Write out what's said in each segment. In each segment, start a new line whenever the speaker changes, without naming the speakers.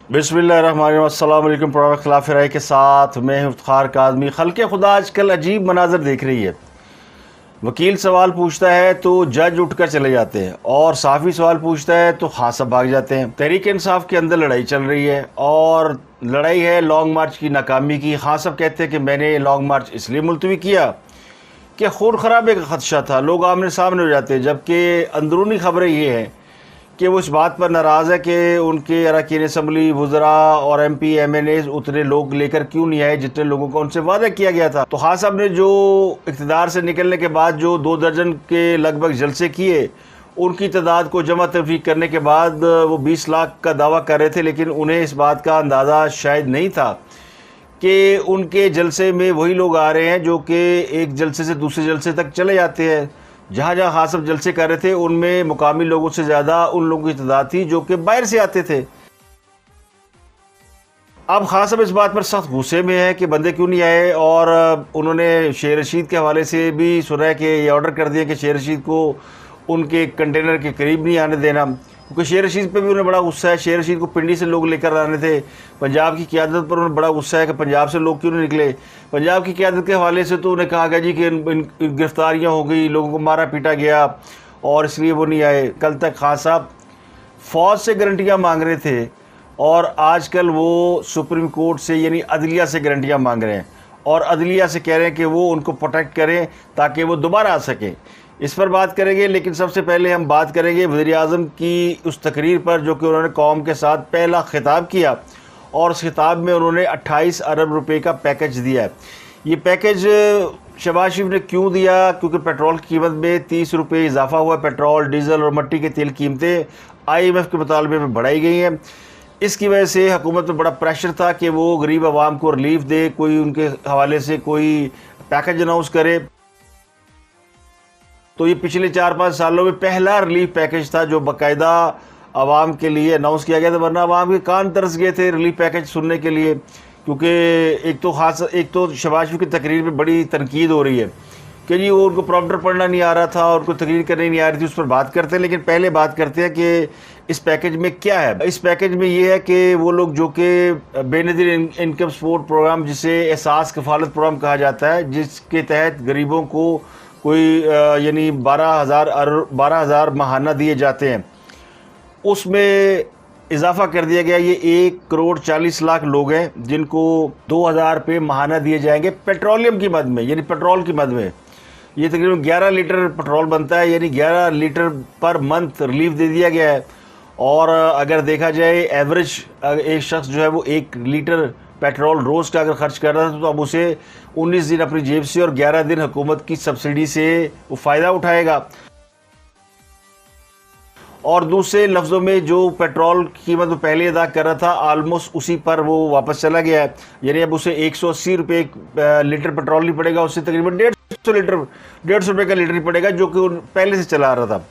बिस्मिल्लाहिर्रहमानिर्रहीम। अस्सलाम वालेकुम। प्रोग्राम खिलाफ राय के साथ मैं हूं इफ्तिखार काज़मी। खल्क़े खुदा आजकल अजीब मनाजर देख रही है। वकील सवाल पूछता है तो जज उठकर चले जाते हैं, और साफ़ी सवाल पूछता है तो हाँ सब भाग जाते हैं। तहरीक इंसाफ के अंदर लड़ाई चल रही है, और लड़ाई है लॉन्ग मार्च की नाकामी की। हाँ सब कहते हैं कि मैंने लॉन्ग मार्च इसलिए मुलतवी किया कि खून खराबे का खदशा था, लोग आमने सामने हो जाते हैं। जबकि अंदरूनी खबरें ये हैं कि वो इस बात पर नाराज़ है कि उनके अरकान असम्बली, वज़रा और MP MNAs उतने लोग लेकर क्यों नहीं आए जितने लोगों का उनसे वादा किया गया था। तो खान साहब ने जो इक़्तिदार से निकलने के बाद जो 2 दर्जन के लगभग जलसे किए, उनकी तादाद को जमा तफरीक करने के बाद वो 20 लाख का दावा कर रहे थे, लेकिन उन्हें इस बात का अंदाज़ा शायद नहीं था कि उनके जलसे में वही लोग आ रहे हैं जो कि एक जलसे से दूसरे जलसे तक चले जाते हैं। जहाँ जहाँ खान साहब जलसे कर रहे थे उनमें मुकामी लोगों से ज़्यादा उन लोगों की तादाद थी जो कि बाहर से आते थे। अब खान साहब इस बात पर सख्त गुस्से में है कि बंदे क्यों नहीं आए, और उन्होंने शेर रशीद के हवाले से भी सुना है कि ये ऑर्डर कर दिया कि शेर रशीद को उनके कंटेनर के करीब नहीं आने देना, क्योंकि शेर रशीद पे भी उन्हें बड़ा गुस्सा है। शेर रशीद को पिंडी से लोग लेकर आने थे। पंजाब की क़यादत पर उन्हें बड़ा गुस्सा है कि पंजाब से लोग क्यों नहीं निकले। पंजाब की क़यादत के हवाले से तो उन्हें कहा गया जी कि इन गिरफ्तारियाँ हो गई, लोगों को मारा पीटा गया और इसलिए वो नहीं आए। कल तक खान साहब फ़ौज से गारंटियाँ मांग रहे थे, और आजकल वो सुप्रीम कोर्ट से यानी अदलिया से गारंटियाँ मांग रहे हैं, और अदलिया से कह रहे हैं कि वो उनको प्रोटेक्ट करें ताकि वो दोबारा आ सकें। इस पर बात करेंगे, लेकिन सबसे पहले हम बात करेंगे वज़ीर-ए-आज़म की उस तकरीर पर जो कि उन्होंने कौम के साथ पहला खिताब किया, और उस खिताब में उन्होंने 28 अरब रुपए का पैकेज दिया है। ये पैकेज शहबाज शरीफ ने क्यों दिया? क्योंकि पेट्रोल की कीमत में 30 रुपये इजाफा हुआ। पेट्रोल, डीज़ल और मट्टी के तेल कीमतें IMF के मुतालबे में बढ़ाई गई हैं। इसकी वजह से हुकूमत में बड़ा प्रेशर था कि वो गरीब आवाम को रिलीफ दे, कोई उनके हवाले से कोई पैकेज अनाउंस करे। तो ये पिछले 4-5 सालों में पहला रिलीफ पैकेज था जो बाकायदा आवाम के लिए अनाउंस किया गया था, वरना आवाम के कान तरस गए थे रिलीफ पैकेज सुनने के लिए। क्योंकि एक तो शहबाज शरीफ की तकरीर में बड़ी तनकीद हो रही है कि जी वो उनको प्रॉम्प्टर पढ़ना नहीं आ रहा था और उनको तकरीर करनी नहीं आ रही थी। उस पर बात करते हैं, लेकिन पहले बात करते हैं कि इस पैकेज में क्या है। इस पैकेज में ये है कि वो लोग जो कि बेनज़ीर इनकम सपोर्ट प्रोग्राम, जिसे एहसास कफालत प्रोग्राम कहा जाता है, जिसके तहत गरीबों को कोई यानी 12,000 माहाना दिए जाते हैं, उसमें इजाफा कर दिया गया। ये 1 करोड़ 40 लाख लोग हैं जिनको 2,000 रुपये माहाना दिए जाएंगे पेट्रोलियम की मद में, यानी पेट्रोल की मद में। ये तकरीबन 11 लीटर पेट्रोल बनता है, यानी 11 लीटर पर मंथ रिलीफ दे दिया गया है। और अगर देखा जाए एवरेज एक शख्स जो है वो 1 लीटर पेट्रोल रोज़ का अगर खर्च कर रहा था तो अब उसे 19 दिन अपनी जेब से और 11 दिन हुकूमत की सब्सिडी से वो फ़ायदा उठाएगा। और दूसरे लफ्ज़ों में जो पेट्रोल की कीमत वो पहले अदा कर रहा था, आलमोस्ट उसी पर वो वापस चला गया है। यानी अब उसे 180 रुपये लीटर पेट्रोल नहीं पड़ेगा, उससे तकरीबन 150 रुपये का लीटर ही पड़ेगा, जो कि पहले से चला रहा था।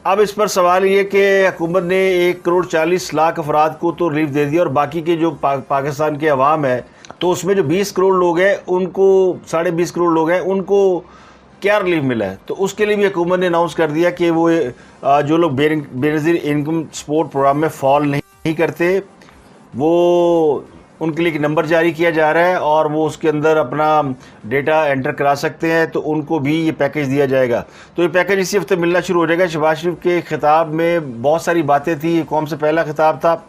अब इस पर सवाल ये कि हुकूमत ने 1 करोड़ 40 लाख अफराद को तो रिलीफ दे दिया, और बाकी के जो पाकिस्तान के अवाम है, तो उसमें जो 20 करोड़ लोग हैं उनको, 20.5 करोड़ लोग हैं, उनको क्या रिलीफ मिला है। तो उसके लिए भी हुकूमत ने अनाउंस कर दिया कि वो जो लोग बेनज़ीर इनकम सपोर्ट प्रोग्राम में फॉल नहीं करते, वो उनके लिए एक नंबर जारी किया जा रहा है, और वो उसके अंदर अपना डेटा एंटर करा सकते हैं, तो उनको भी ये पैकेज दिया जाएगा। तो ये पैकेज इसी हफ्ते मिलना शुरू हो जाएगा। शहबाज शरीफ के खिताब में बहुत सारी बातें थी, ये कौम से पहला खिताब था,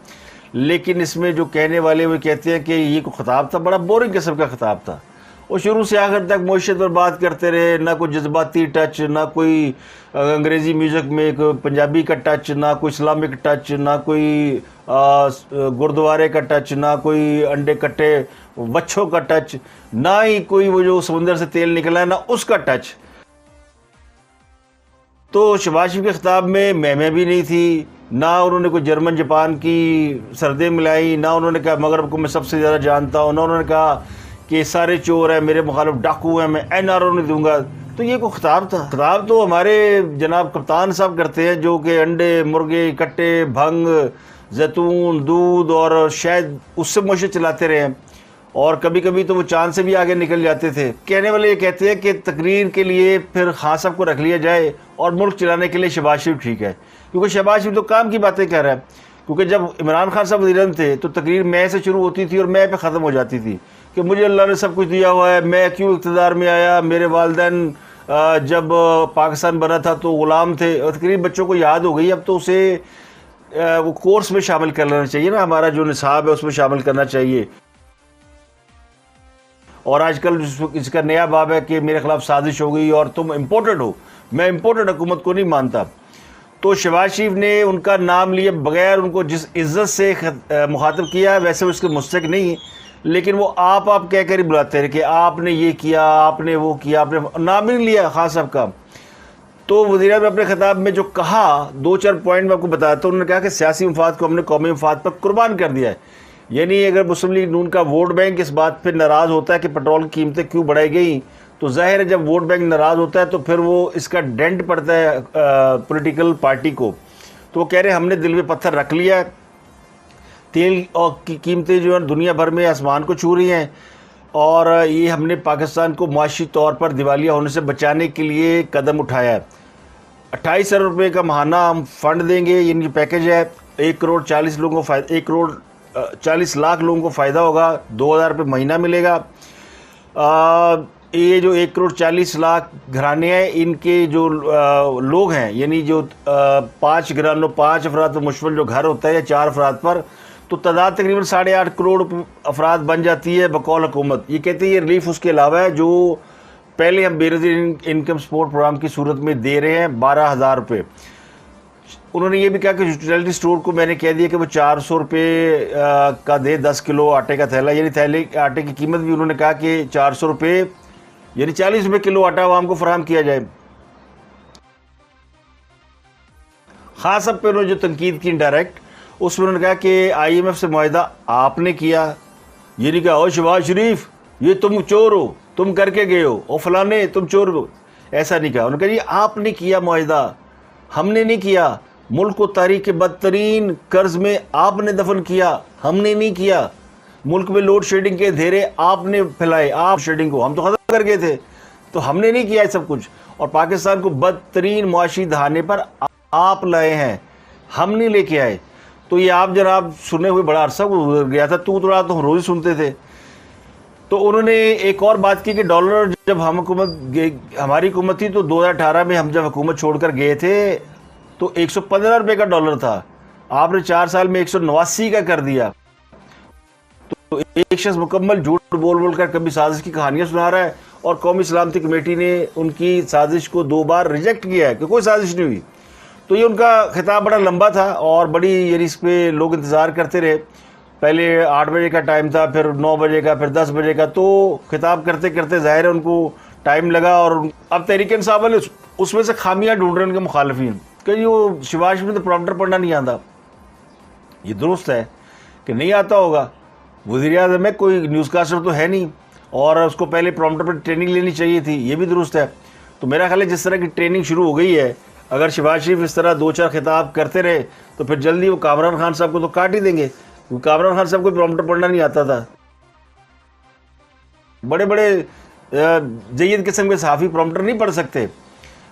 लेकिन इसमें जो कहने वाले वो कहते हैं कि ये को खिताब था बड़ा बोरिंग किस्म का खिताब था। वो शुरू से आखिर तक मईशत पर बात करते रहे, ना कोई जज्बाती टच, ना कोई अंग्रेज़ी म्यूज़िक में एक पंजाबी का टच, ना कोई इस्लामिक टच, ना कोई गुरुद्वारे का टच, ना कोई अंडे कट्टे बच्चों का टच, ना ही कोई वो जो समुंदर से तेल निकला है ना उसका टच। तो शहबाज शरीफ के खिताब में महमे भी नहीं थी, ना उन्होंने कोई जर्मन जापान की सरदें मिलाई, ना उन्होंने कहा मगरब को मैं सबसे ज़्यादा जानता हूँ, ना उन्होंने कहा कि सारे चोर हैं, मेरे मुखालिफ डाकू हैं, मैं NRO नहीं दूंगा। तो ये कोई खिताब था? खिताब तो हमारे जनाब कप्तान साहब करते हैं, जो कि अंडे, मुर्गे, कट्टे, भंग, जैतून, दूध और शहद उससे मशत चलाते रहे हैं, और कभी कभी तो वो चांद से भी आगे निकल जाते थे। कहने वाले ये कहते हैं कि तकरीर के लिए फिर खान साहब को रख लिया जाए और मुल्क चलाने के लिए शहबाज शरीफ ठीक है, क्योंकि शहबाज शरीफ तो काम की बातें कर रहा है। क्योंकि जब इमरान खान साहब वज़ीर-ए-आज़म थे तो तकरीर मैं से शुरू होती थी और मैं पे ख़त्म हो जाती थी कि मुझे अल्लाह ने सब कुछ दिया हुआ है, मैं क्यों इक़्तिदार में आया, मेरे वालिदैन जब पाकिस्तान बना था तो ग़ुलाम थे। और तकरीर बच्चों को याद हो गई, अब तो उसे वो कोर्स में शामिल कर लेना चाहिए ना, हमारा जो निसाब है उसमें शामिल करना चाहिए। और आजकल इसका नया बाब है कि मेरे ख़िलाफ़ साजिश हो गई और तुम इम्पोर्टेड हो। मैं इम्पोर्टेड हुकूमत को नहीं मानता। तो शहबाज शरीफ ने उनका नाम लिए बगैर उनको जिस इज़्ज़त से मुखातब किया, वैसे उसके मुस्तक नहीं, लेकिन वो आप कह कर ही बुलाते रहे कि आपने ये किया, आपने वो किया, आपने नाम ही नहीं लिया खान साहब का। तो वज़ीर-ए-आज़म ने अपने खिताब में जो कहा, 2-4 पॉइंट मैं आपको बताता हूँ। उन्होंने कहा कि सियासी मफाद को हमने कौमी मफाद पर कुर्बान कर दिया है। यानी अगर मुस्लिम लीग नून का वोट बैंक इस बात पर नाराज़ होता है कि पेट्रोल की कीमतें क्यों बढ़ाई गई, तो ज़ाहिर है जब वोट बैंक नाराज़ होता है तो फिर वो इसका डेंट पड़ता है पॉलिटिकल पार्टी को। तो वो कह रहे हैं हमने दिल में पत्थर रख लिया है, तेल और की कीमतें जो है दुनिया भर में आसमान को छू रही हैं, और ये हमने पाकिस्तान को माशी तौर पर दिवालिया होने से बचाने के लिए कदम उठाया है। 28 अरब रुपये का माहाना हम फ़ंड देंगे, यानी पैकेज है। 1 करोड़ 40 लोगों को 1 करोड़ 40 लाख लोगों को फ़ायदा होगा, 2000 रुपये महीना मिलेगा। ये जो 1 करोड़ 40 लाख घराने हैं, इनके जो लोग हैं, यानी जो 5 घरानों 5 अफराद पर मुश्तमिल जो घर होता है या 4 अफराद पर, तो तादाद तकरीबन 8.5 करोड़ अफराद बन जाती है बकौल हुकूमत। ये कहते हैं ये रिलीफ उसके अलावा है जो पहले हम बेनज़ीर इनकम सपोर्ट प्रोग्राम की सूरत में दे रहे हैं, 12,000 रुपये। उन्होंने ये भी कहा कि यूटिलिटी स्टोर को मैंने कह दिया कि वो 400 रुपये का दे 10 किलो आटे का थैला, यानी थैले आटे की कीमत भी उन्होंने कहा कि 400 रुपये यानी 40 रुपये किलो आटा आवाम को फराहम किया जाए। ख़ास अब पे उन्होंने जो तनकीद की डायरेक्ट, उसमें उन्होंने कहा कि IMF से मुआहदा आपने किया, ये नहीं कहा ओ शहबाज शरीफ ये तुम चोर हो, तुम करके गए हो, ओ फलाने तुम चोर हो, ऐसा नहीं कहा। उन्होंने कहा ये आपने किया मुआहदा, हमने नहीं किया। मुल्क को तारीख के बदतरीन कर्ज में आपने दफन किया, हमने नहीं किया। मुल्क में लोड शेडिंग के धेरे आपने फैलाए, आप शेडिंग को हम तो ख़त्म कर गए थे, तो हमने नहीं किया सब कुछ। और पाकिस्तान को बदतरीन मुआशी दहाने पर आप लाए हैं, हम नहीं लेके आए। तो ये आप जनाब सुने हुए बड़ा अरसा गुजर गया था, तू तो हम रोज़ सुनते थे। तो उन्होंने एक और बात की कि डॉलर जब हमारी हुकूमत थी तो 2018 में हम जब हुकूमत छोड़कर गए थे तो 115 रुपये का डॉलर था, आपने 4 साल में 189 का कर दिया। तो एक शख्स मुकम्मल झूठ बोल बोल कर कभी साजिश की कहानियाँ सुना रहा है, और कौमी सलामती कमेटी ने उनकी साजिश को 2 बार रिजेक्ट किया है कि कोई साजिश नहीं हुई। तो ये उनका खिताब बड़ा लंबा था और बड़ी यानी इस पर लोग इंतज़ार करते रहे। पहले 8 बजे का टाइम था, फिर 9 बजे का, फिर 10 बजे का, तो खिताब करते करते ज़ाहिर है उनको टाइम लगा। और अब तहरीक इंसाफ वाले उसमें से खामियाँ ढूंढ रहे हैं उनके मुखालिफिन कि वो शहबाज में तो प्रॉम्प्टर पढ़ना नहीं आता। ये दुरुस्त है कि नहीं आता होगा, वज़ीर-ए-आज़म में कोई न्यूज़कास्टर तो है नहीं, और उसको पहले प्रॉम्प्टर पर ट्रेनिंग लेनी चाहिए थी, ये भी दुरुस्त है। तो मेरा ख्याल है जिस तरह की ट्रेनिंग शुरू हो गई है, अगर शहबाज शरीफ इस तरह 2-4 खिताब करते रहे तो फिर जल्दी वो कामरान खान साहब को तो काट ही देंगे। कामरान खान साहब को प्रॉम्प्टर पढ़ना नहीं आता था। बड़े बड़े जय्यद किस्म के सहाफ़ी प्रॉम्प्टर नहीं पढ़ सकते,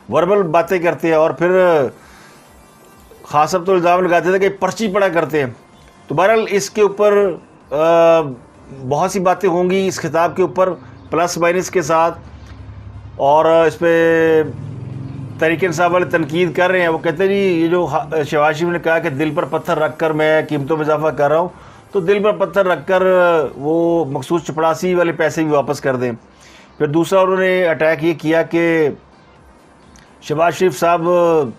वर्बल बातें करते हैं, और फिर खास अब तो इल्ज़ाम लगाते थे कि पर्ची पढ़ा करते हैं। तो बहरहाल इसके ऊपर बहुत सी बातें होंगी इस खिताब के ऊपर प्लस माइनस के साथ, और इस पर तहरीक इंसाफ वाले तनकीद कर रहे हैं। वो कहते हैं जी ये जो शहबाज शरीफ ने कहा कि दिल पर पत्थर रख कर मैं कीमतों में इजाफा कर रहा हूँ, तो दिल पर पत्थर रख कर वो मखसूस चपड़ासी वाले पैसे भी वापस कर दें। फिर दूसरा उन्होंने अटैक ये किया कि शहबाज शरीफ साहब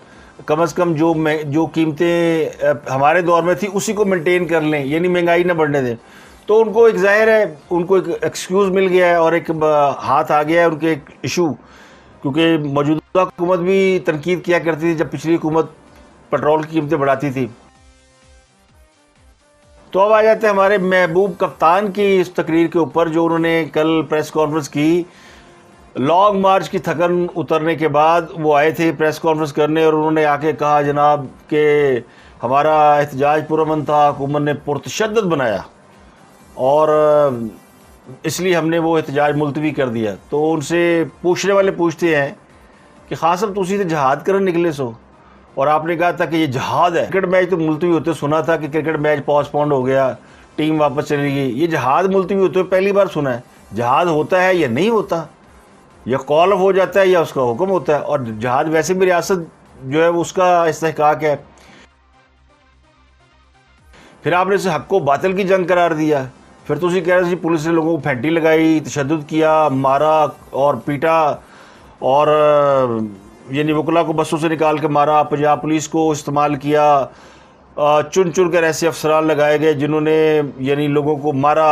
कम अज़ कम जो कीमतें हमारे दौर में थी उसी को मेंटेन कर लें, यानी महंगाई ना बढ़ने दें। तो उनको एक ज़ाहिर है उनको एक एक्सक्यूज़ मिल गया है और एक हाथ आ गया है उनके एक इशू, क्योंकि मौजूदा हुकूमत भी तनकीद किया करती थी जब पिछली हुकूमत पेट्रोल की कीमतें बढ़ाती थी। तो अब आ जाते हैं हमारे महबूब कप्तान की इस तकरीर के ऊपर, जो उन्होंने कल प्रेस कॉन्फ्रेंस की। लॉन्ग मार्च की थकन उतरने के बाद वो आए थे प्रेस कॉन्फ्रेंस करने, और उन्होंने आके कहा जनाब कि हमारा एहतजाज पुरअमन था, हुकूमत ने पुरतशद्दद बनाया और इसलिए हमने वो एहतजाज मुलतवी कर दिया। तो उनसे पूछने वाले पूछते हैं कि खास अब तुसी तो जहाद करन निकले सो, और आपने कहा था कि ये जहाद है। क्रिकेट मैच तो मुलतवी होते सुना था कि क्रिकेट मैच पोस्टपोन्ड हो गया, टीम वापस चली गई। ये जहाद मुलतवी होते हुए पहली बार सुना है। जहाद होता है या नहीं होता, या कॉल हो जाता है या उसका हुक्म होता है। और जहाद वैसे भी रियासत जो है उसका इस्तेहकाक है। फिर आपने इसे हक को बातिल की जंग करार दिया। फिर तो उसी कह रहे थे पुलिस ने लोगों को फैंटी लगाई, तशद्दुद किया, मारा और पीटा, और यानी वकला को बसों से निकाल के मारा, पंजाब पुलिस को इस्तेमाल किया, चुन चुन कर ऐसे अफसरान लगाए गए जिन्होंने यानी लोगों को मारा।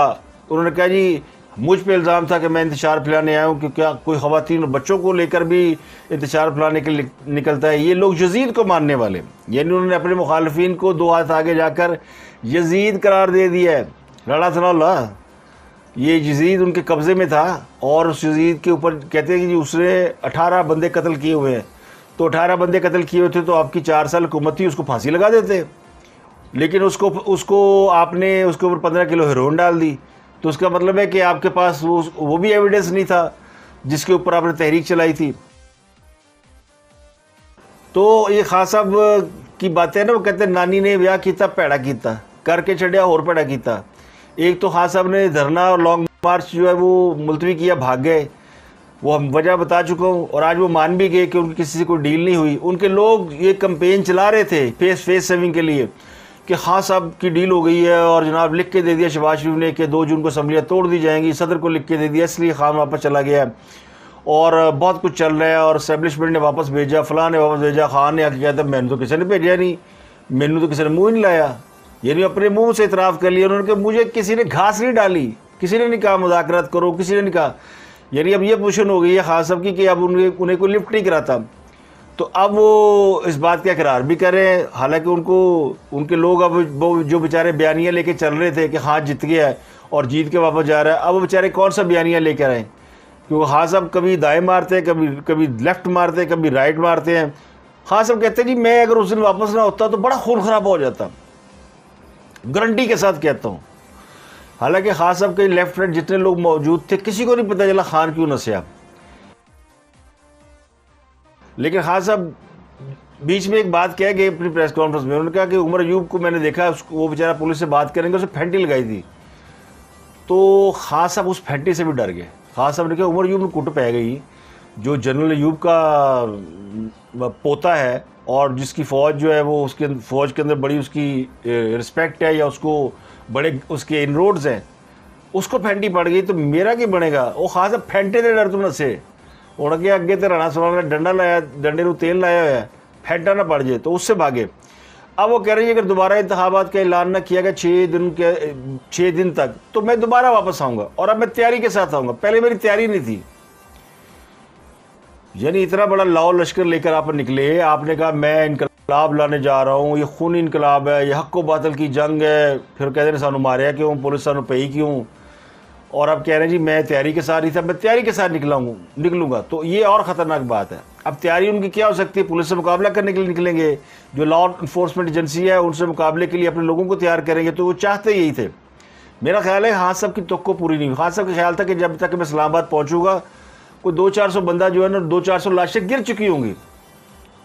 उन्होंने कहा जी मुझ पे इल्ज़ाम था कि मैं इंतशार फैलाने आया हूँ, क्योंकि कोई ख़वातीन और बच्चों को लेकर भी इंतशार फैलाने के लिए निकलता है। ये लोग यजीद को मानने वाले, यानी उन्होंने अपने मुखालफिन को 2 हाथ आगे जाकर यजीद करार दे दिया है। राणा सनाउल्लाह, ये यजीद उनके कब्ज़े में था और उस यजीद के ऊपर कहते हैं कि उसने 18 बंदे कत्ल किए हुए हैं। तो 18 बंदे कत्ल किए हुए थे तो आपकी 4 साल हुकूमत थी, उसको फांसी लगा देते। लेकिन उसको आपने उसके ऊपर 15 किलो हेरोइन डाल दी। तो उसका मतलब है कि आपके पास वो भी एविडेंस नहीं था जिसके ऊपर आपने तहरीक चलाई थी। तो ये खान साहब की बातें ना, वो कहते हैं नानी ने ब्याह किया पैड़ा किया, करके चढ़िया और पैड़ा किया। एक तो खान साहब ने धरना और लॉन्ग मार्च जो है वो मुलतवी किया, भाग गए। वो हम वजह बता चुका हूँ, और आज वो मान भी गए कि उनकी किसी से कोई डील नहीं हुई। उनके लोग ये कैंपेन चला रहे थे फेस सेविंग के लिए कि खान साहब की डील हो गई है, और जनाब लिख के दे दिया शहबाज शरीफ ने कि 2 जून को असम्बलियाँ तोड़ दी जाएंगी, सदर को लिख के दे दिया, इसलिए खान वापस चला गया। और बहुत कुछ चल रहा है, और इस्टेब्लिशमेंट ने वापस भेजा, फलां ने वापस भेजा। खान ने आके कहता मैंने तो किसी ने भेजा नहीं, मैंने तो किसी ने मुँह नहीं लाया। यानी अपने मुंह से इतराफ़ कर लिया उन्होंने कि मुझे किसी ने घास नहीं डाली, किसी ने नहीं कहा मुज़ाकरात करो, किसी ने नहीं कहा। यानी अब ये पोजीशन हो गई है खान साहब की कि अब उन्हें कोई लिफ्ट नहीं कराता। तो अब वो इस बात का इकरार भी कर रहे हैं, हालांकि उनके लोग अब वो जो बेचारे बयानियाँ लेके चल रहे थे कि खान जीत गया है और जीत के वापस जा रहा है, अब वो बेचारे कौन सा बयानियाँ लेकर आए। क्योंकि खान साहब कभी दाएँ मारते हैं, कभी लेफ़्ट मारते हैं, कभी राइट मारते हैं। खान साहब कहते हैं जी मैं अगर उस दिन वापस ना होता तो बड़ा खून ख़राब हो जाता, गारंटी के साथ कहता हूँ। हालांकि खान साहब के लेफ्ट राइट जितने लोग मौजूद थे किसी को नहीं पता चला खान क्यों नसिया। लेकिन खान साहब बीच में एक बात कह गए अपनी प्रेस कॉन्फ्रेंस में, उन्होंने कहा कि उमर अयूब को मैंने देखा, उसको वो बेचारा पुलिस से बात करेंगे, उसे फैंटी लगाई थी। तो खान साहब उस फैंटी से भी डर गए। खान साहब ने कहा उमर अयूब में कुट पै गई, जो जनरल अयूब का पोता है और जिसकी फ़ौज जो है वो उसके फ़ौज के अंदर बड़ी उसकी रिस्पेक्ट है, या उसको बड़े उसके इनरोड्स हैं, उसको फैंटी पड़ गई तो मेरा क्या बनेगा। वो खास फैंटे दे डर तुम नसे उनके अगे तो राणा सनाउल्लाह ने डंडा लाया, डंडे को तेल लाया हुआ है, फैंटा ना पड़ जाए, तो उससे भागे। अब वो कह रही है अगर दोबारा इंतखाबात का ऐलान ना किया गया 6 दिन तक तो मैं दोबारा वापस आऊँगा, और अब मैं तैयारी के साथ आऊँगा, पहले मेरी तैयारी नहीं थी। यानी इतना बड़ा लाओ लश्कर लेकर आप निकले, आपने कहा मैं इनकलाब लाने जा रहा हूँ, ये खूनी इनकलाब है, ये हक व बातिल की जंग है। फिर कहते हैं सानू मारिया क्यों, पुलिस सानू पई क्यों, और अब कह रहे हैं जी मैं तैयारी के साथ ही था, मैं तैयारी के साथ निकलूँगा। तो ये और ख़तरनाक बात है। अब तैयारी उनकी क्या हो सकती है, पुलिस से मुकाबला करने के लिए निकलेंगे, जो लॉ इन्फोर्समेंट एजेंसी है उनसे मुकाबले के लिए अपने लोगों को तैयार करेंगे। तो वो चाहते यही थे। मेरा ख्याल है खान साहब की तवक्को पूरी नहीं हुई। खान साहब का ख्याल था कि जब तक मैं इस्लामाबाद पहुँचूँगा कोई 200-400 बंदा जो है ना, 200-400 लाशें गिर चुकी होंगी।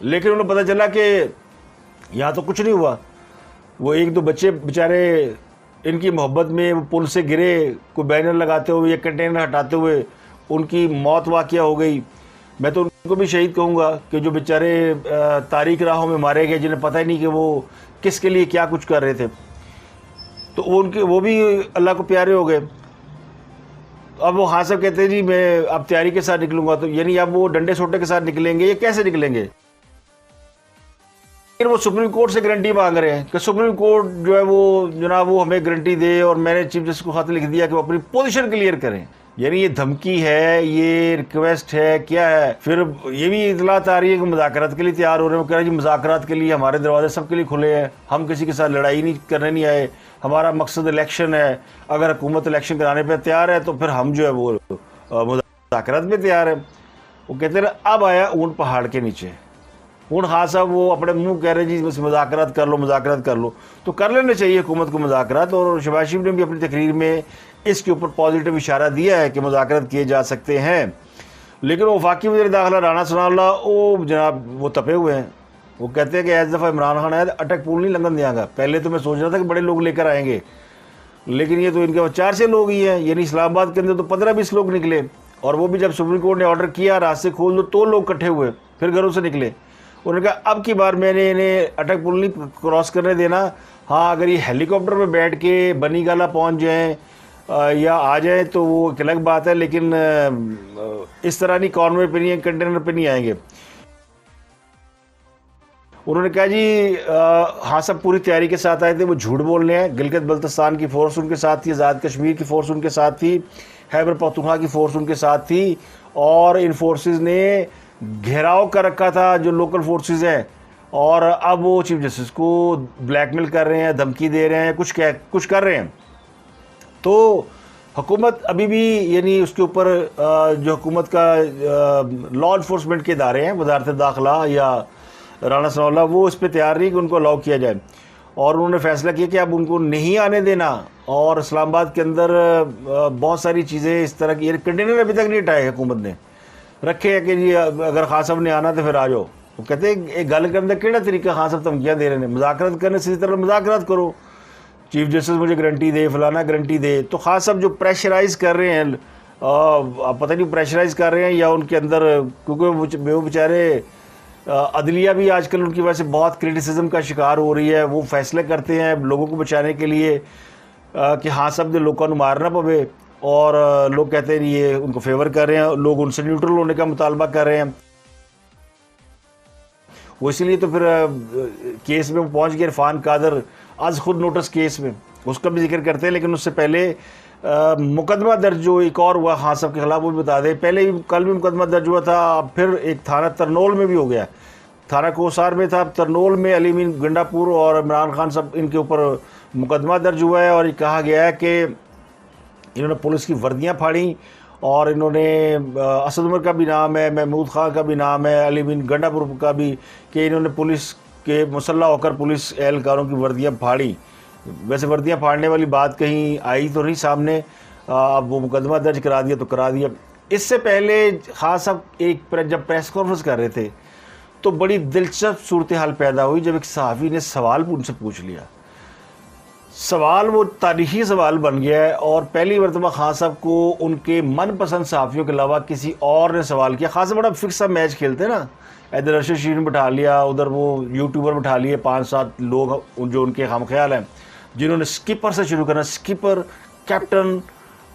लेकिन उन्हें पता चला कि यहाँ तो कुछ नहीं हुआ। वो 1-2 बच्चे बेचारे इनकी मोहब्बत में वो पुल से गिरे, कोई बैनर लगाते हुए या कंटेनर हटाते हुए उनकी मौत वाक़या हो गई। मैं तो उनको भी शहीद कहूँगा कि जो बेचारे तारीख राहों में मारे गए, जिन्हें पता ही नहीं कि वो किसके लिए क्या कुछ कर रहे थे, तो वो भी अल्लाह को प्यारे हो गए। अब वो हाँ साहब कहते हैं जी मैं अब तैयारी के साथ निकलूँगा, तो यानी अब वो डंडे सोटे के साथ निकलेंगे, ये कैसे निकलेंगे। फिर वो सुप्रीम कोर्ट से गारंटी मांग रहे हैं कि सुप्रीम कोर्ट जो है वो जनाब वो हमें गारंटी दे, और मैंने चीफ जस्टिस को खत लिख दिया कि वो अपनी पोजीशन क्लियर करें। यानी ये धमकी है, ये रिक्वेस्ट है, क्या है। फिर ये भी इतलात आ रही है कि मुज़ाकरात के लिए तैयार हो रहे हैं। वो कह रहे हैं जी मुज़ाकरात के लिए हमारे दरवाजे सबके लिए खुले हैं, हम किसी के साथ लड़ाई नहीं करने नहीं आए, हमारा मकसद इलेक्शन है। अगर हुकूमत इलेक्शन कराने पर तैयार है तो फिर हम जो है वो मुज़ाकरात में तैयार है। वो कहते हैं अब आया ऊँट पहाड़ के नीचे। ऊँट खान साहब वो अपने मुंह कह रहे हैं जी बस मुज़ाकरात कर लो, मुज़ाकरात कर लो, तो कर लेने चाहिए हुकूमत को मुज़ाकरात। और शहबाज शरीफ ने भी अपनी तकरीर में इसके ऊपर पॉजिटिव इशारा दिया है कि मुज़ाकरात किए जा सकते हैं। लेकिन वो वफाकी वज़ीर दाखिला राणा सनाउल्लाह वो जनाब वो तपे हुए हैं। वो कहते हैं कि ऐसे दफ़ा इमरान खान आया अटक पुल नहीं लंघन दियागा। पहले तो मैं सोच रहा था कि बड़े लोग लेकर आएंगे, लेकिन ये तो इनके पास 4 से लोग ही हैं, यानी इस्लामाबाद के अंदर तो 15-20 लोग निकले, और वो भी जब सुप्रीम कोर्ट ने ऑर्डर किया रास्ते खोल दो तो लोग इकट्ठे हुए, फिर घरों से निकले। उन्होंने कहा अब की बार मैंने इन्हें अटक पुल नहीं क्रॉस करने देना। हाँ, अगर ये हेलीकॉप्टर में बैठ के बनी गाला पहुँच जाएँ या आ जाए तो वो एक अलग बात है, लेकिन इस तरह नहीं कॉन्वे पे नहीं, कंटेनर पे नहीं आएंगे। उन्होंने कहा जी हाँ सब पूरी तैयारी के साथ आए थे, वो झूठ बोल रहे हैं। गिलगित बल्तिस्तान की फ़ोर्स उनके साथ थी, आज़ाद कश्मीर की फ़ोर्स उनके साथ थी, खैबर पख्तूनख्वा की फ़ोर्स उनके साथ थी, और इन फोर्सेस ने घेराव कर रखा था जो लोकल फोर्सेस हैं, और अब वो चीफ जस्टिस को ब्लैकमेल कर रहे हैं, धमकी दे रहे हैं, कुछ कर रहे हैं। तो हुकूमत अभी भी यानी उसके ऊपर जो हुकूमत का लॉ इन्फोर्समेंट के इदारे हैं, वजारत दाखिला या राना सनाउल्लाह, वो इस पर तैयार नहीं कि उनको अलाउ किया जाए, और उन्होंने फैसला किया कि अब उनको नहीं आने देना। और इस्लामाबाद के अंदर बहुत सारी चीज़ें इस तरह की, कंटेनर अभी तक नहीं हटाए हुकूमत ने, रखे हैं कि जी अगर खान साहब ने आना तो फिर आ जाओ। वो कहते हैं एक गल करने का तरीका, खान साहब धमकियाँ दे रहे हैं, मुज़ाकरात करने से इसी तरह मुज़ाकरात करो, चीफ जस्टिस मुझे गारंटी दे, फलाना गारंटी दे। तो खान साहब जो प्रेशराइज़ कर रहे हैं, आप पता नहीं प्रेशराइज़ कर रहे हैं या उनके अंदर, क्योंकि वो बेचारे अदलिया भी आजकल उनकी वजह से बहुत क्रिटिसिज्म का शिकार हो रही है। वो फैसले करते हैं लोगों को बचाने के लिए कि हाँ सब दे लोगों को मारना पवे, और लोग कहते हैं ये उनको फेवर कर रहे हैं, लोग उनसे न्यूट्रल होने का मुतालबा कर रहे हैं। वो इसीलिए तो फिर केस में पहुंच गए इरफान कादर, आज खुद नोटिस केस में, उसका भी जिक्र करते हैं। लेकिन उससे पहले मुकदमा दर्ज जो एक और हुआ खान साहब के खिलाफ, वो भी बता दें। पहले कल भी मुकदमा दर्ज हुआ था, अब फिर एक थाना तरनोल में भी हो गया, थाना कोसार में था, तरनोल में अली मीन गंडापुर और इमरान खान साहब इनके ऊपर मुकदमा दर्ज हुआ है। और ये कहा गया है कि इन्होंने पुलिस की वर्दियाँ फाड़ी, और इन्होंने असद उमर का भी नाम है, महमूद खान का भी नाम है, अली मीन गंडापुर का भी, कि इन्होंने पुलिस के मुसल्लह होकर पुलिस एहलकारों की वर्दियाँ फाड़ी। वैसे वर्दियाँ फाड़ने वाली बात कहीं आई तो नहीं सामने, अब वो मुकदमा दर्ज करा दिया तो करा दिया। इससे पहले खान साहब जब प्रेस कॉन्फ्रेंस कर रहे थे तो बड़ी दिलचस्प सूरत हाल पैदा हुई, जब एक सहाफ़ी ने सवाल उनसे पूछ लिया। सवाल वो तारीखी सवाल बन गया है, और पहली मरतबा खान साहब को उनके मनपसंद सहाफ़ियों के अलावा किसी और ने सवाल किया। खान साहब बड़ा फिक्स सा मैच खेलते हैं ना, इधर अरशद शीरीन बिठा लिया, उधर वो यूट्यूबर बिठा लिए 5-7 लोग जो उनके खाम ख्याल हैं, जिन्होंने स्किपर से शुरू करना, स्किपर, कैप्टन,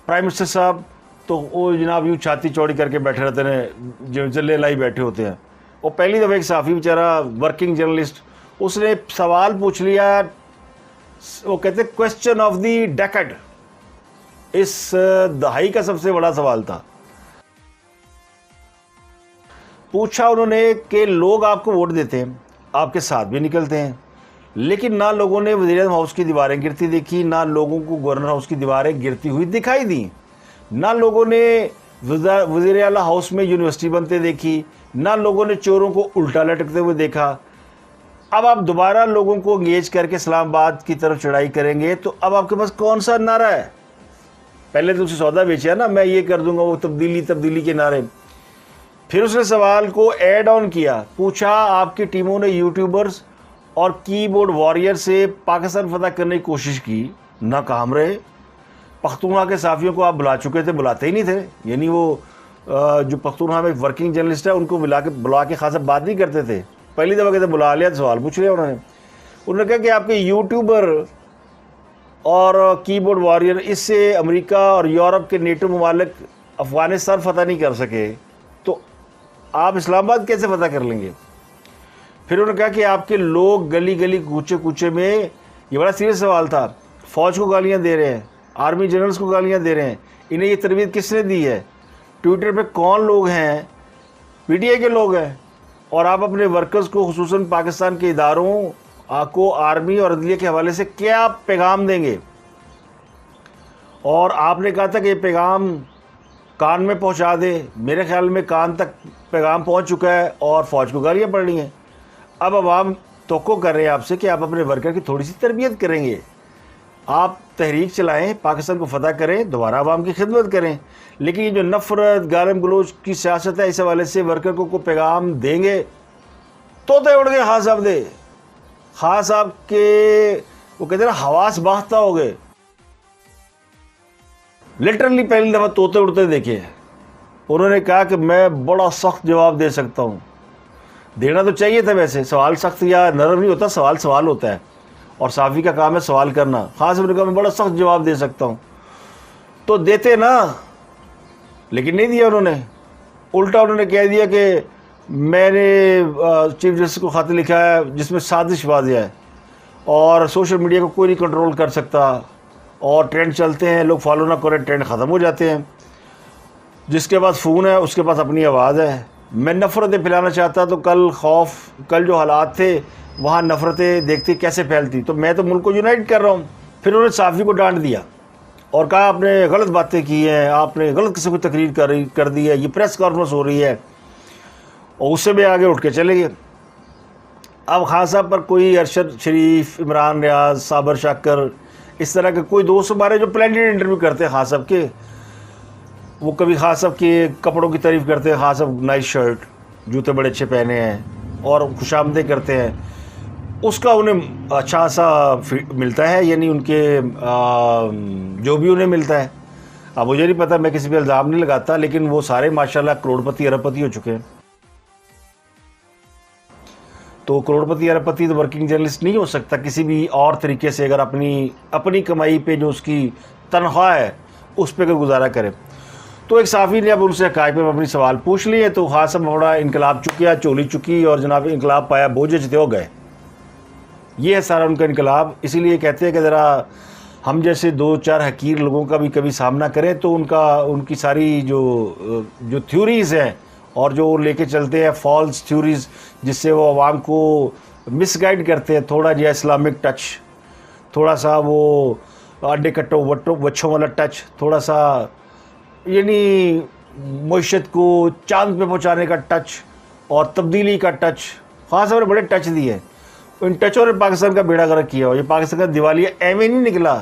प्राइम मिनिस्टर साहब, तो वो जनाब यूँ छाती चौड़ी करके बैठे रहते हैं, जो जल्ले लाई बैठे होते हैं। और पहली दफ़ा एक सहाफ़ी बेचारा वर्किंग जर्नलिस्ट, उसने सवाल पूछ लिया, वो कहते क्वेश्चन ऑफ द डेकेड, इस दहाई का सबसे बड़ा सवाल था। पूछा उन्होंने कि लोग आपको वोट देते हैं, आपके साथ भी निकलते हैं, लेकिन ना लोगों ने वज़ीर-ए-आज़म हाउस की दीवारें गिरती देखी, ना लोगों को गवर्नर हाउस की दीवारें गिरती हुई दिखाई दी, ना लोगों ने वज़ीर आला हाउस में यूनिवर्सिटी बनते देखी, ना लोगों ने चोरों को उल्टा लटकते हुए देखा। अब आप दोबारा लोगों को इंगेज करके इस्लामाबाद की तरफ चढ़ाई करेंगे, तो अब आपके पास कौन सा नारा है? पहले तो उसे सौदा बेचा ना, मैं ये कर दूंगा, वो तब्दीली के नारे। फिर उसने सवाल को ऐड ऑन किया, पूछा आपकी टीमों ने यूट्यूबर्स और कीबोर्ड वॉरियर से पाकिस्तान फतह करने की कोशिश की, नाकाम रहे। पख्तूनख्वा के सहाफ़ियों को आप बुला चुके थे, बुलाते ही नहीं थे, यानी वो जो पख्तूनख्वा में वर्किंग जर्नलिस्ट है उनको बुला के खासा बात नहीं करते थे। पहली दफ़ा कहते बुला लिया तो सवाल पूछ लिया उन्होंने कहा कि आपके यूट्यूबर और कीबोर्ड वॉरियर, इससे अमेरिका और यूरोप के नेटो ममालिक अफ़गानिस्तान फतह नहीं कर सके, तो आप इस्लामाबाद कैसे फतह कर लेंगे? फिर उन्होंने कहा कि आपके लोग गली गली कूचे कूचे में, ये बड़ा सीरियस सवाल था, फ़ौज को गालियाँ दे रहे हैं, आर्मी जनरल्स को गालियाँ दे रहे हैं, इन्हें ये तरबियत किसने दी है? ट्विटर पे कौन लोग हैं? पीटीआई के लोग हैं। और आप अपने वर्कर्स को, खुसूसन पाकिस्तान के इदारों को आर्मी और अदलिया के हवाले से क्या पैगाम देंगे? और आपने कहा था कि ये पैगाम कान में पहुंचा दे, मेरे ख्याल में कान तक पैगाम पहुंच चुका है और फ़ौज को गालियाँ पड़ रही हैं। अब आवाम तवक्को कर रहे हैं आपसे कि आप अपने वर्कर की थोड़ी सी तरबियत करेंगे, आप तहरीक चलाएं, पाकिस्तान को फतह करें, दोबारा आवाम की खिदमत करें। लेकिन ये जो नफ़रत, गालिम गलोच की सियासत है, इस हवाले से वर्कर को पैगाम देंगे, तोते उड़ गए खान साहब दे, खान साहब के वो कहते हैं ना हवास बाख्ता हो गए। लिटरली पहली दफ़ा तोते उड़ते देखे हैं। उन्होंने कहा कि मैं बड़ा सख्त जवाब दे सकता हूँ। देना तो चाहिए था, वैसे सवाल सख्त या नरम नहीं होता, सवाल सवाल होता है और साफ़ी का काम है सवाल करना। खान साहब ने कहा मैं बड़ा सख्त जवाब दे सकता हूँ, तो देते ना, लेकिन नहीं दिया उन्होंने। उल्टा उन्होंने कह दिया कि मैंने चीफ जस्टिस को खत लिखा है जिसमें साजिश वाज़ेह है और सोशल मीडिया को कोई नहीं कंट्रोल कर सकता और ट्रेंड चलते हैं, लोग फॉलो ना करें ट्रेंड ख़त्म हो जाते हैं। जिसके पास फ़ोन है उसके पास अपनी आवाज़ है। मैं नफ़रतें फैलाना चाहता तो कल जो हालात थे वहाँ नफ़रतें देखती कैसे फैलती, तो मैं तो मुल्क को यूनाइट कर रहा हूँ। फिर उन्होंने साफ़ी को डांट दिया और कहा आपने गलत बातें की हैं, आपने गलत किसी को तकरीर कर दी है, ये प्रेस कॉन्फ्रेंस हो रही है, और उससे भी आगे उठ के चले गए। अब खान साहब पर कोई अरशद शरीफ, इमरान रियाज, साबर शाकर, इस तरह के कोई दोस्त हमारे जो प्लेंटेड इंटरव्यू करते हैं खान साहब के, वो कभी खान साहब के कपड़ों की तारीफ़ करते हैं, खान साहब नाइस शर्ट, जूते बड़े अच्छे पहने हैं और खुशामदे करते हैं, उसका उन्हें अच्छा सा मिलता है, यानी उनके जो भी उन्हें मिलता है। अब मुझे नहीं पता, मैं किसी पे इल्ज़ाम नहीं लगाता, लेकिन वो सारे माशाल्लाह करोड़पति अरबपति हो चुके हैं। तो करोड़पति अरबपति तो वर्किंग जर्नलिस्ट नहीं हो सकता किसी भी और तरीके से, अगर अपनी कमाई पे जो उसकी तनख्वाह है उस पर गुजारा करे। तो एक साफ़ी ने अब उनसे हक़ाइक़ पे अपनी सवाल पूछ लिए, तो खास सब बड़ा इनकलाब चुकिया, चोली चुकी और जनाब इनकलाब पाया, बोझे जिते हो गए। ये है सारा उनका इनकलाब। इसीलिए कहते हैं कि ज़रा हम जैसे 2-4 हकीर लोगों का भी कभी सामना करें तो उनकी सारी जो थ्योरीज़ हैं और जो लेके चलते हैं फॉल्स थ्योरीज़, जिससे वो आवाम को मिसगाइड करते हैं, थोड़ा जो इस्लामिक टच, थोड़ा सा वो आडे कट्टो बच्चों वाला टच, थोड़ा सा यानी मईशत को चांद पे पहुंचाने का टच और तब्दीली का टच। खान साहब ने बड़े टच दिए हैं। इन टचों ने पाकिस्तान का बेड़ा गर्क किया। ये पाकिस्तान का दिवालिया एवं नहीं निकला,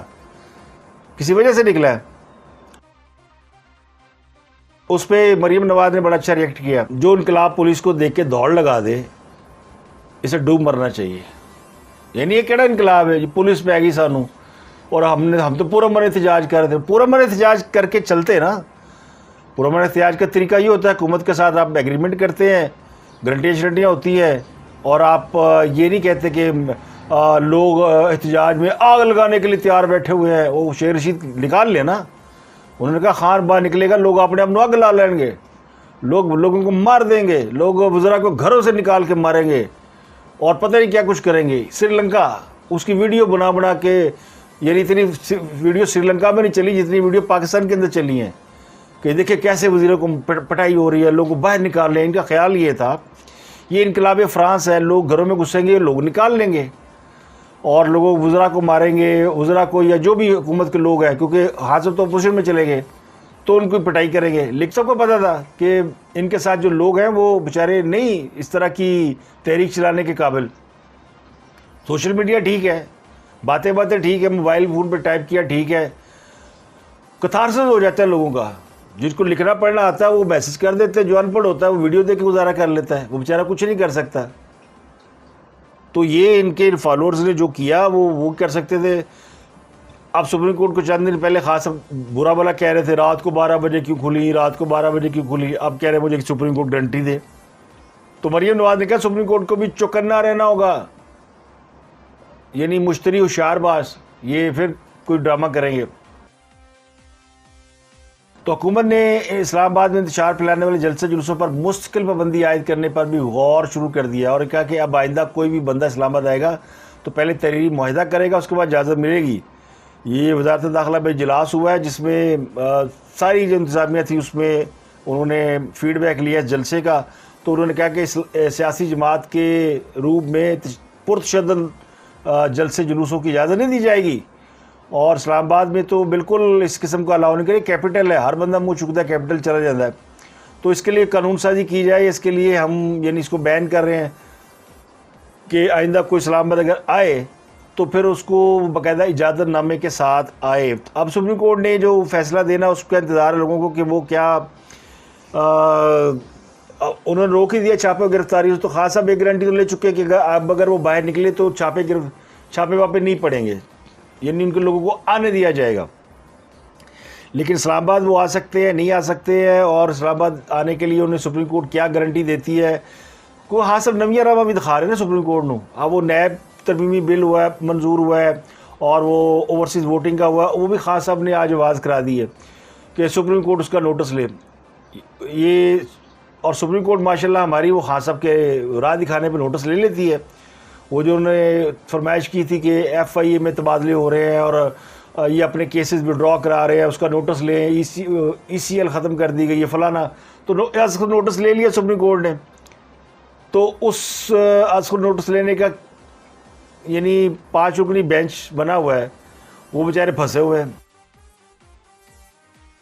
किसी वजह से निकला है। उस पर मरीम नवाज ने बड़ा अच्छा रिएक्ट किया। जो इनकलाब पुलिस को देख के दौड़ लगा दे, इसे डूब मरना चाहिए। यानी ये केड़ा इनकलाब है जी, पुलिस पे आ गई सानू और हम तो पूरा मन एहतजाज कर रहे थे। पूरा मन एहतजाज करके चलते ना। पूरा मन एहतजाज का तरीका ये होता है, हुकूमत के साथ आप एग्रीमेंट करते हैं, गारंटियाँ शरंटियाँ होती है, और आप ये नहीं कहते कि लोग एहतजाज में आग लगाने के लिए तैयार बैठे हुए हैं। वो शेर रशीद निकाल लेना। उन्होंने कहा खान बाहर निकलेगा, लोग अपने आप आग ला लेंगे, लोगों को मार देंगे, लोग वज़रा को घरों से निकाल के मारेंगे और पता नहीं क्या कुछ करेंगे। श्रीलंका उसकी वीडियो बना के, यानी इतनी वीडियो श्रीलंका में नहीं चली जितनी वीडियो पाकिस्तान के अंदर चली हैं कि देखिए कैसे वज़ीरों को पटाई हो रही है, लोगों को बाहर निकाल रहे हैं। इनका ख्याल ये था ये इनकलाब फ्रांस है, लोग घरों में घुसेंगे, लोग निकाल लेंगे और लोगों वज़रा को मारेंगे, वज़रा को या जो भी हुकूमत के लोग हैं, क्योंकि हासिल तो अपोजिशन में चले गए तो उनको पिटाई करेंगे। लेकिन सबको पता था कि इनके साथ जो लोग हैं वो बेचारे नहीं इस तरह की तहरीक चलाने के काबिल। सोशल मीडिया ठीक है, बातें ठीक है, मोबाइल फ़ोन पे टाइप किया ठीक है, कथारसिस हो जाता है लोगों का। जिसको लिखना पढ़ना आता है वो मैसेज कर देते हैं, जो अनपढ़ होता है वो वीडियो देख के गुजारा कर लेता है, वो बेचारा कुछ नहीं कर सकता। तो ये इनके फॉलोअर्स ने जो किया वो कर सकते थे। अब सुप्रीम कोर्ट को चंद दिन पहले खास बुरा भला कह रहे थे रात को 12 बजे क्यों खुली, रात को 12 बजे क्यों खुली। अब कह रहे मुझे सुप्रीम कोर्ट गारंटी दे। तो मरीम नवाज ने कहा सुप्रीम कोर्ट को भी चौकन्ना रहना होगा, यानी मुश्तरी होशियारबाज ये फिर कोई ड्रामा करेंगे। तो हुकूमत ने इस्लामाबाद में इंतशार फैलाने वाले जलसे जुलूसों पर मुस्तकिल पाबंदी आयद करने पर भी गौर शुरू कर दिया और कहा कि अब आइंदा कोई भी बंदा इस्लामाबाद आएगा तो पहले तहरीरी मुआहिदा करेगा, उसके बाद इजाज़त मिलेगी। ये वज़ारत दाखिला में इजलास हुआ है जिसमें सारी जो इंतज़ामिया थी उसमें उन्होंने फ़ीडबैक लिया जलसे का। तो उन्होंने कहा कि सियासी जमात के रूप में पुरतशद्दद जलसे जुलूसों की इजाज़त नहीं दी जाएगी और इस्लामाबाद में तो बिल्कुल इस किस्म का अलाउ नहीं करें। कैपिटल है, हर बंदा मुँह चुकता है, कैपिटल चला जाता है। तो इसके लिए कानून साजी की जाए। इसके लिए हम यानी इसको बैन कर रहे हैं कि आइंदा कोई इस्लामाबाद अगर आए तो फिर उसको बाकायदा इजाज़तनामे के साथ आए। अब सुप्रीम कोर्ट ने जो फैसला देना उसका इंतज़ार है लोगों को कि वो क्या उन्होंने रोक ही दिया छापे गिरफ्तारी, तो खास साहब एक गारंटी तो ले चुके हैं कि अब अगर वो बाहर निकले तो छापे वापे नहीं पड़ेंगे, यानी उनके लोगों को आने दिया जाएगा। लेकिन इस्लामाबाद वो आ सकते हैं, नहीं आ सकते हैं, और इस्लामाबाद आने के लिए उन्हें सुप्रीम कोर्ट क्या गारंटी देती है। को हाँ सब नविया रावा भी दिखा रहे हैं ना सुप्रीम कोर्ट ਨੂੰ। अब वो नैब तरमीमी बिल हुआ है, मंजूर हुआ है, और वो ओवरसीज़ वोटिंग का हुआ, वो भी खान साहब ने आज आवाज़ करा दी है कि सुप्रीम कोर्ट उसका नोटिस ले। ये और सुप्रीम कोर्ट माशाल्लाह हमारी वो खान साहब के राह दिखाने पर नोटिस ले लेती है। वो जो उन्होंने फरमाइश की थी कि FIA में तबादले हो रहे हैं और ये अपने केसेस विड्रॉ करा रहे हैं, उसका नोटिस लें, ECL ख़त्म कर दी गई है फलाना, तो नोटिस ले लिया सुप्रीम कोर्ट ने। तो उस नोटिस लेने का यानी 5 रुकनी बेंच बना हुआ है, वो बेचारे फंसे हुए हैं।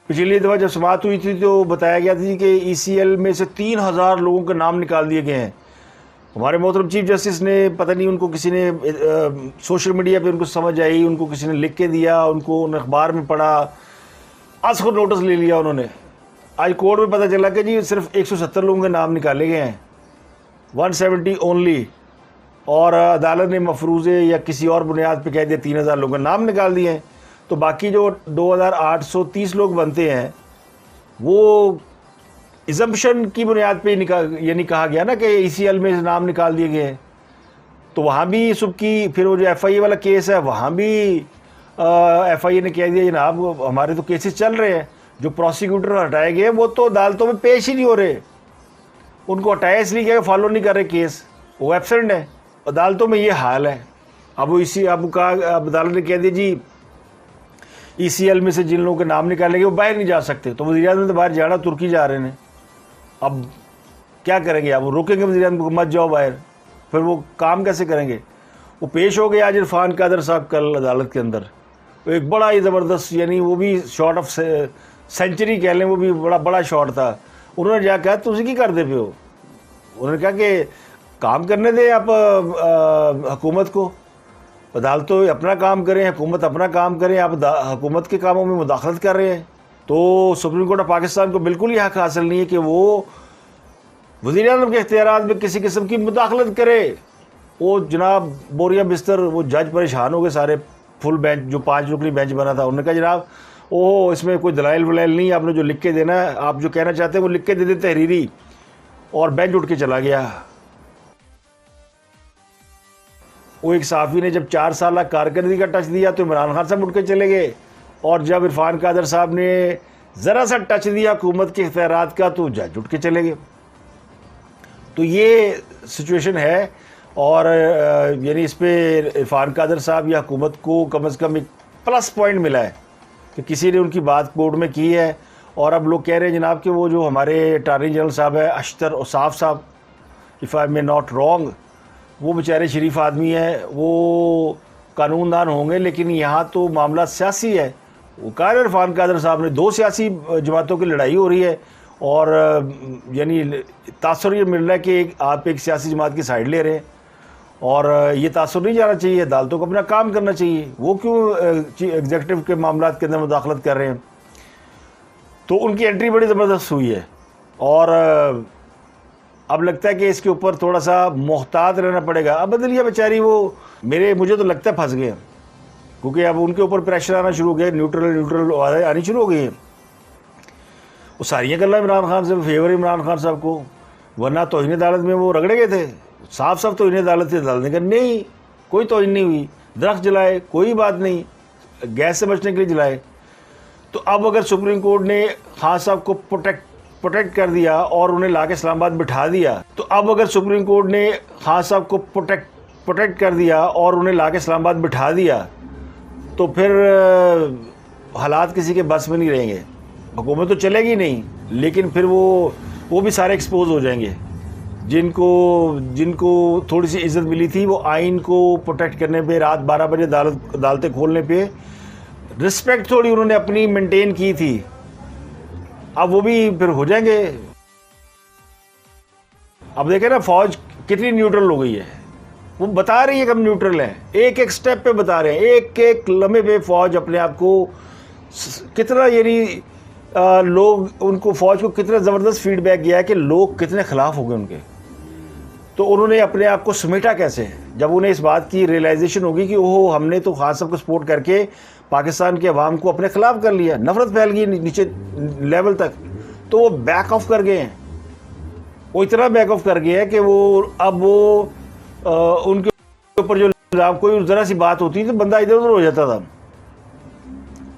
पिछली दफ़ा जब समाअत हुई थी तो बताया गया था कि ECL में से 3000 लोगों के नाम निकाल दिए गए हैं। हमारे मोहतरम चीफ जस्टिस ने पता नहीं उनको किसी ने सोशल मीडिया पे उनको समझ आई, उनको किसी ने लिख के दिया, उनको अखबार में पढ़ा, आज खुद नोटिस ले लिया उन्होंने। आज कोर्ट में पता चला कि जी सिर्फ 170 लोगों के नाम निकाले गए हैं, 170 ओनली, और अदालत ने मफरूज़े या किसी और बुनियाद पे कह दिया 3000 लोगों के नाम निकाल दिए हैं। तो बाकी जो 2830 लोग बनते हैं वो इज़म्पशन की बुनियाद पे यानी कहा गया ना कि ECL में नाम निकाल दिए गए हैं। तो वहाँ भी सुबह फिर वो जो FIA वाला केस है वहाँ भी FIA ने कह दिया जनाब हमारे तो केसेस चल रहे हैं, जो प्रोसिक्यूटर हटाए गए वो तो अदालतों में पेश ही नहीं हो रहे, उनको हटाया इसलिए क्या फॉलो नहीं कर रहे केस, वो एब्सेंट है अदालतों में। ये हाल है। अब वो अब अदालत ने कह दिया जी ECL में से जिन लोगों के नाम निकालेंगे वो बाहर नहीं जा सकते। तो वज़ीर-ए-आज़म तो बाहर जाना, तुर्की जा रहे हैं, अब क्या करेंगे? अब वो रोकेंगे वज़ीर-ए-आज़म को मत जाओ बाहर, फिर वो काम कैसे करेंगे? वो पेश हो गए आज इरफान कादर साहब कल अदालत के अंदर, एक बड़ा ही ज़बरदस्त, यानी वो भी शॉट ऑफ सेंचुरी कह लें, वो भी बड़ा शॉट था। उन्होंने जा कहा तुम की कर दे पे हो, उन्होंने कहा कि काम करने दें आप हुकूमत को, अदालत तो अपना काम करें, हुकूमत अपना काम करें, आप हुकूमत के कामों में मुदाखलत कर रहे हैं। तो सुप्रीम कोर्ट ऑफ पाकिस्तान को बिल्कुल ही हक़ हासिल नहीं है कि वो वज़ीर-ए-आज़म के इख्तियारात में किसी किस्म की मुदाखलत करे। वो जनाब बोरिया बिस्तर, वो जज परेशान हो गए सारे, फुल बेंच जो 5 रुकनी बेंच बना था, उन्होंने कहा जनाब ओह इसमें कोई दलाइल वलाइल नहीं, आपने जो लिख के देना है, आप जो कहना चाहते हैं वो लिख के दे देते तहरीरी, और बेंच उठ के चला गया। वो एक साफ़ी ने जब 4 साल कारकर्दगी का टच दिया तो इमरान खान साहब उठ के चले गए, और जब इरफान कादर साहब ने ज़रा सा टच दिया हुकूमत के इख्तियारात का तो जज उठ के चले गए। तो ये सिचुएशन है, और यानी इस पर इरफान कादर साहब या हुकूमत को कम से कम एक प्लस पॉइंट मिला है कि किसी ने उनकी बात कोर्ट में की है। और अब लोग कह रहे हैं जनाब कि वो जो हमारे अटॉर्नी जनरल साहब है अशतर औसाफ साहब, if I may not wrong, वो बेचारे शरीफ आदमी हैं, वो कानूनदान होंगे, लेकिन यहाँ तो मामला सियासी है। वो कहा इरफान कादर साहब ने 2 सियासी जमातों की लड़ाई हो रही है, और यानी तासुर ये मिल रहा है कि आप एक सियासी जमात की साइड ले रहे हैं, और ये तासुर नहीं जाना चाहिए, अदालतों को अपना काम करना चाहिए। वो क्यों एग्जीक्यूटिव के मामला के अंदर मुदाखलत कर रहे हैं? तो उनकी एंट्री बड़ी ज़बरदस्त हुई है, और अब लगता है कि इसके ऊपर थोड़ा सा मोहतात रहना पड़ेगा। अब बदलिया बेचारी वो मुझे तो लगता है फंस गए, क्योंकि अब उनके ऊपर प्रेशर आना शुरू हो गया, न्यूट्रल आनी शुरू हो गई है। वो सारियाँ गल्ला इमरान खान से फेवर इमरान खान साहब को, वरना तौहीन अदालत में वो रगड़े गए थे, साफ साफ तौहीन अदालत थी। अदालत ने कहा नहीं कोई तौहीन नहीं हुई, दरख्त जलाए कोई बात नहीं, गैस से बचने के लिए जलाए। तो अब अगर सुप्रीम कोर्ट ने खान साहब को प्रोटेक्ट कर दिया और उन्हें ला के इस्लामाबाद बिठा दिया, तो अब अगर सुप्रीम कोर्ट ने खान साहब को प्रोटेक्ट कर दिया और उन्हें ला के इस्लामाबाद बिठा दिया, तो फिर हालात किसी के बस में नहीं रहेंगे। हुकूमत तो चलेगी नहीं, लेकिन फिर वो भी सारे एक्सपोज हो जाएंगे। जिनको थोड़ी सी इज़्ज़त मिली थी, वो आइन को प्रोटेक्ट करने पे, रात 12 बजे अदालतें खोलने पे रिस्पेक्ट थोड़ी उन्होंने अपनी मेंटेन की थी, अब वो भी फिर हो जाएंगे। अब देखें ना फौज कितनी न्यूट्रल हो गई है, वो बता रही है कि हम न्यूट्रल हैं, एक एक स्टेप पे बता रहे हैं, एक एक लम्हे पे फौज अपने आप को कितना यानी लोग उनको फ़ौज को कितना ज़बरदस्त फीडबैक गया है कि लोग कितने ख़िलाफ़ हो गए उनके। तो उन्होंने अपने आप को समेटा कैसे, जब उन्हें इस बात की रियलाइजेशन होगी कि ओह हमने तो खान साहब को सपोर्ट करके पाकिस्तान के अवाम को अपने ख़िलाफ़ कर लिया, नफ़रत फैल गई नीचे लेवल तक, तो वो बैक ऑफ कर गए हैं। वो इतना बैक ऑफ कर गए हैं कि उनके ऊपर जो इल्ज़ाम, कोई ज़रा सी बात होती तो बंदा इधर उधर हो जाता था।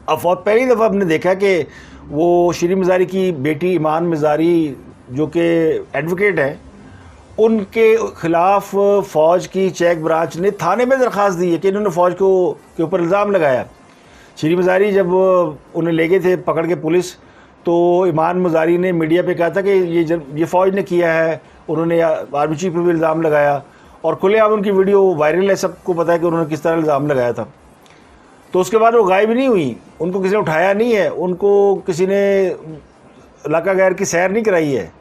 अब पहली दफ़ा हमने देखा कि वो शिरीन मज़ारी की बेटी ईमान मज़ारी जो कि एडवोकेट है, उनके ख़िलाफ़ फ़ौज की चेक ब्रांच ने थाने में दरख्वास्त दी है कि इन्होंने फ़ौज के ऊपर इल्ज़ाम लगाया। शिरीन मज़ारी जब उन्हें ले गए थे पकड़ के पुलिस, तो ईमान मज़ारी ने मीडिया पे कहा था कि ये फ़ौज ने किया है, उन्होंने आर्मी चीफ पर भी इल्ज़ाम लगाया और खुलेआम उनकी वीडियो वायरल है, सबको पता है कि उन्होंने किस तरह इल्ज़ाम लगाया था। तो उसके बाद वो गायब नहीं हुई, उनको किसी ने उठाया नहीं है, उनको किसी ने इलाका गैर की सैर नहीं कराई है।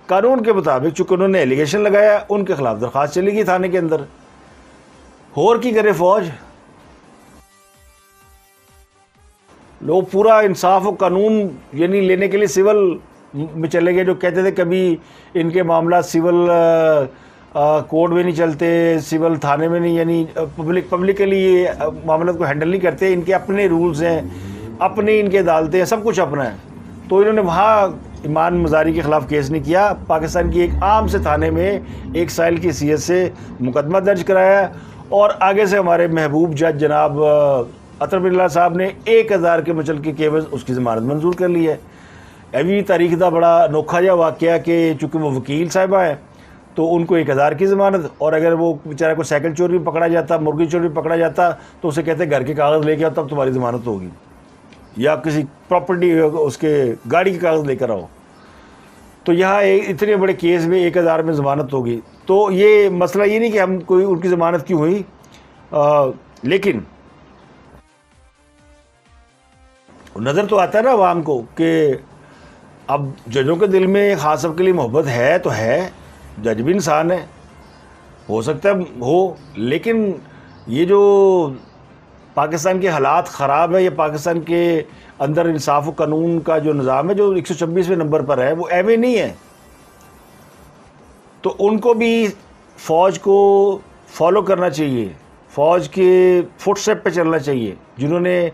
कानून के मुताबिक चूँकि उन्होंने एलिगेशन लगाया, उनके खिलाफ दरख्वास्त चली गई थाने के अंदर। और की करे फ़ौज, लोग पूरा इंसाफ और कानून यानी लेने के लिए सिविल में चले गए, जो कहते थे कभी इनके मामला सिविल कोर्ट में नहीं चलते, सिविल थाने में नहीं, यानी पब्लिकली ये मामला को हैंडल नहीं करते, इनके अपने रूल्स हैं, अपनी इनके अदालतें हैं, सब कुछ अपना है। तो इन्होंने वहाँ ईमान मज़ारी के ख़िलाफ़ केस नहीं किया, पाकिस्तान की एक आम से थाने में एक साइल की हैसियत से मुकदमा दर्ज कराया और आगे से हमारे महबूब जज जनाब अतर बिरला साहब ने 1000 के मुचलके के एवज़ उसकी ज़मानत मंजूर कर ली है। अभी तारीख का बड़ा अनोखा जहा वाक़या कि चूँकि वो वकील साहिबा है तो उनको 1000 की ज़मानत, और अगर वो बेचारा को साइकिल चोर भी पकड़ा जाता, मुर्गी चोर भी पकड़ा जाता, तो उसे कहते घर के कागज़ लेके आओ तब तुम्हारी ज़मानत होगी, या किसी प्रॉपर्टी उसके गाड़ी के कागज़ लेकर आओ। तो यहाँ इतने बड़े केस में 1000 में ज़मानत होगी। तो ये मसला ये नहीं कि हम कोई उनकी ज़मानत क्यों हुई, लेकिन नज़र तो आता है ना आवाम को कि अब जजों के दिल में खान साहब के लिए मोहब्बत है तो है, जज भी इंसान है, हो सकता है हो, लेकिन ये जो पाकिस्तान के हालात ख़राब है, या पाकिस्तान के अंदर इंसाफ और कानून का जो निज़ाम है जो 126वें नंबर पर है, वो एवे नहीं है। तो उनको भी फ़ौज को फॉलो करना चाहिए, फ़ौज के फुटस्टेप पे चलना चाहिए, जिन्होंने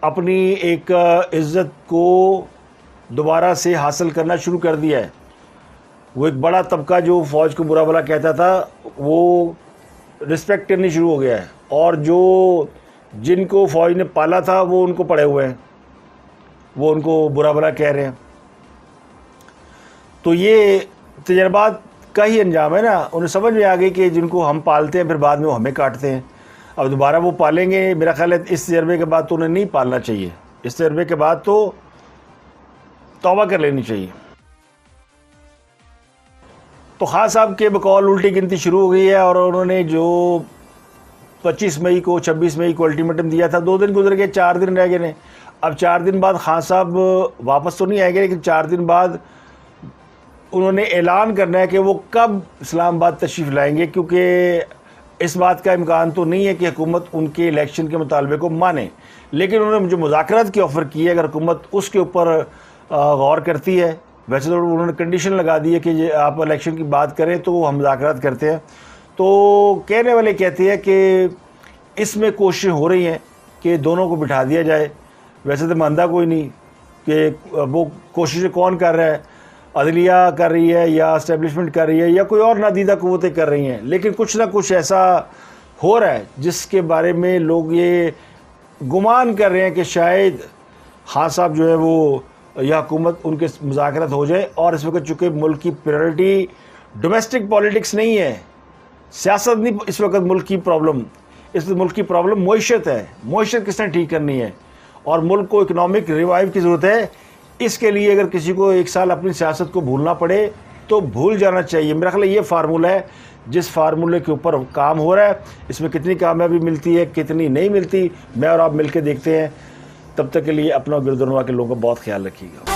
अपनी एक इज़्ज़त को दोबारा से हासिल करना शुरू कर दिया है। वो एक बड़ा तबका जो फ़ौज को बुरा भला कहता था, वो रिस्पेक्ट करनी शुरू हो गया है, और जो जिनको फ़ौज ने पाला था वो उनको पड़े हुए हैं, वो उनको बुरा भला कह रहे हैं। तो ये तजर्बात का ही अंजाम है ना, उन्हें समझ में आ गई कि जिनको हम पालते हैं फिर बाद में वो हमें काटते हैं। अब दोबारा वो पालेंगे, मेरा ख्याल है इस तजर्बे के बाद तो उन्हें नहीं पालना चाहिए, इस तजर्बे के बाद तो तौबा कर लेनी चाहिए। तो खान साहब के बकौल उल्टी गिनती शुरू हो गई है, और उन्होंने जो 25 मई को 26 मई को अल्टीमेटम दिया था, 2 दिन गुजर गए, 4 दिन रह गए ने। अब 4 दिन बाद खान साहब वापस तो नहीं आएंगे, लेकिन 4 दिन बाद उन्होंने ऐलान करना है कि वो कब इस्लामाबाद तशरीफ़ लाएंगे, क्योंकि इस बात का इम्कान तो नहीं है कि हुकूमत उनके इलेक्शन के मुतालबे को माने। लेकिन उन्होंने जो मुज़ाकरात की ऑफ़र की है, अगर हुकूमत उसके ऊपर गौर करती है, वैसे तो उन्होंने कंडीशन लगा दी है कि आप इलेक्शन की बात करें तो हम मुज़ाकरात करते हैं। तो कहने वाले कहते हैं कि इसमें कोशिशें हो रही हैं कि दोनों को बिठा दिया जाए। वैसे तो मानता कोई नहीं कि वो कोशिशें कौन कर रहा है, अदलिया कर रही है या इस्टेब्लिशमेंट कर रही है या कोई और नादीदा क़ुव्वतें कर रही हैं, लेकिन कुछ ना कुछ ऐसा हो रहा है जिसके बारे में लोग ये गुमान कर रहे हैं कि शायद खान साहब जो है वो या हुकूमत उनके मुज़ाकरात हो जाए। और इस वक्त चूँकि मुल्क की प्रायोरिटी डोमेस्टिक पॉलिटिक्स नहीं है, सियासत नहीं इस वक्त मुल्क की प्रॉब्लम, इस मुल्क की प्रॉब्लम मईशत है। मईशत किसने ठीक करनी है, और मुल्क को इकनॉमिक रिवाइव की ज़रूरत है। इसके लिए अगर किसी को 1 साल अपनी सियासत को भूलना पड़े तो भूल जाना चाहिए। मेरा ख्याल ये फार्मूला है जिस फार्मूले के ऊपर काम हो रहा है। इसमें कितनी कामयाबी मिलती है, कितनी नहीं मिलती, मैं और आप मिलकर देखते हैं। तब तक के लिए अपना गिरदनवा के लोगों का बहुत ख्याल रखिएगा।